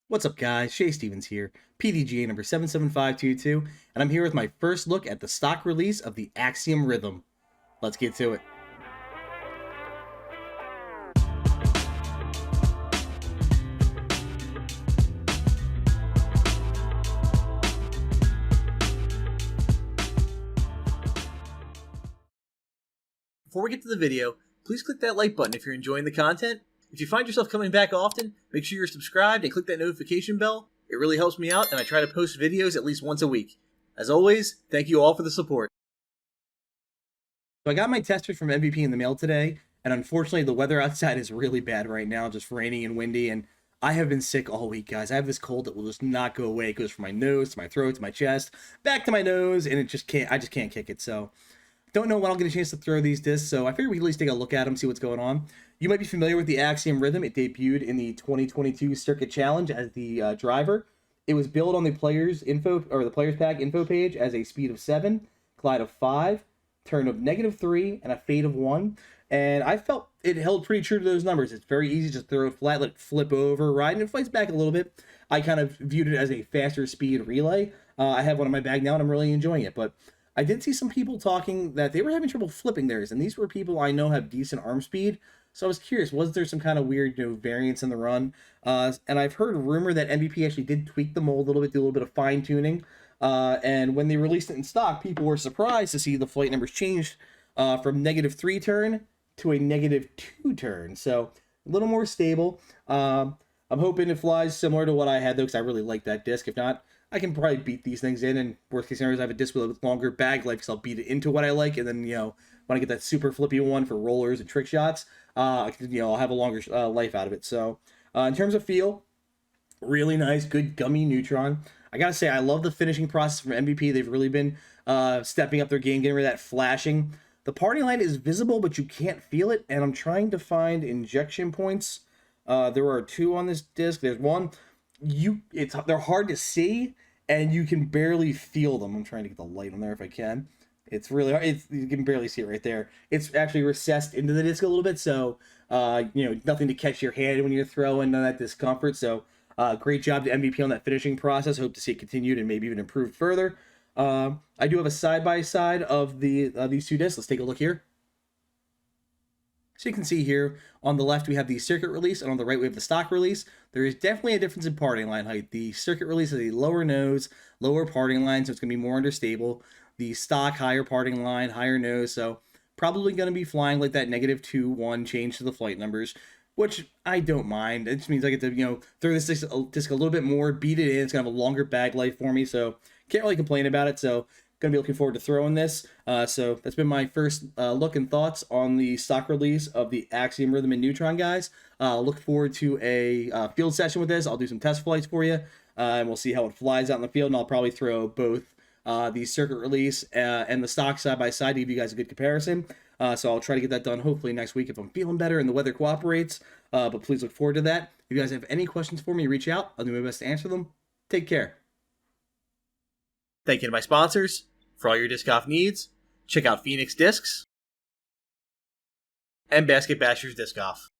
What's up guys, Shay Stevens here, PDGA number 77522, and I'm here with my first look at the stock release of the Axiom Rhythm. Let's get to it. Before we get to the video, please click that like button if you're enjoying the content. If you find yourself coming back often, make sure you're subscribed and click that notification bell. It really helps me out, and I try to post videos at least once a week. As always, thank you all for the support. So I got my testers from MVP in the mail today, and unfortunately the weather outside is really bad right now, just raining and windy, and I have been sick all week, guys. I have this cold that will just not go away. It goes from my nose to my throat to my chest, back to my nose, and I just can't kick it. So don't know when I'll get a chance to throw these discs, so I figured we could at least take a look at them, see what's going on. You might be familiar with the Axiom Rhythm. It debuted in the 2022 Circuit Challenge as the driver. It was built on the player's info, or the player's pack info page, as a speed of 7, glide of 5, turn of -3, and a fade of 1. And I felt it held pretty true to those numbers. It's very easy to throw it flat, let it flip over, ride, and it fights back a little bit. I kind of viewed it as a faster speed relay. I have one in my bag now, and I'm really enjoying it. But I did see some people talking that they were having trouble flipping theirs, and these were people I know have decent arm speed. So I was curious, was there some kind of weird, variance in the run? And I've heard rumor that MVP actually did tweak the mold a little bit, do a little bit of fine tuning. And when they released it in stock, people were surprised to see the flight numbers changed from -3 turn to a -2 turn. So a little more stable. I'm hoping it flies similar to what I had, though, because I really like that disc. If not, I can probably beat these things in, and worst case scenarios, I have a disc with a longer bag life, because I'll beat it into what I like, and then, when I get that super flippy one for rollers and trick shots, I'll have a longer life out of it. So, in terms of feel, really nice, good gummy Neutron. I gotta say, I love the finishing process from MVP. They've really been stepping up their game, getting rid of that flashing. The party line is visible, but you can't feel it, and I'm trying to find injection points. There are 2 on this disc. There's one. They're hard to see, and you can barely feel them. I'm trying to get the light on there if I can. It's really hard. You can barely see it right there. It's actually recessed into the disc a little bit, so nothing to catch your hand when you're throwing, none of that discomfort. So great job to MVP on that finishing process. Hope to see it continued and maybe even improved further. I do have a side-by-side of these 2 discs. Let's take a look here. So you can see here, on the left we have the circuit release, and on the right we have the stock release. There is definitely a difference in parting line height. The circuit release is a lower nose, lower parting line, so it's going to be more understable. The stock, higher parting line, higher nose, so probably going to be flying like that -2, 1 change to the flight numbers, which I don't mind. It just means I get to, throw this disc a little bit more, beat it in. It's going to have a longer bag life for me, so can't really complain about it. So going to be looking forward to throwing this. So that's been my first look and thoughts on the stock release of the Axiom Rhythm and Neutron, guys. Look forward to a field session with this. I'll do some test flights for you, and we'll see how it flies out in the field. And I'll probably throw both the circuit release and the stock side by side to give you guys a good comparison. So I'll try to get that done hopefully next week if I'm feeling better and the weather cooperates. But please look forward to that. If you guys have any questions for me, reach out. I'll do my best to answer them. Take care. Thank you to my sponsors. For all your disc golf needs, check out Phoenix Discs and Basket Bashers Disc Golf.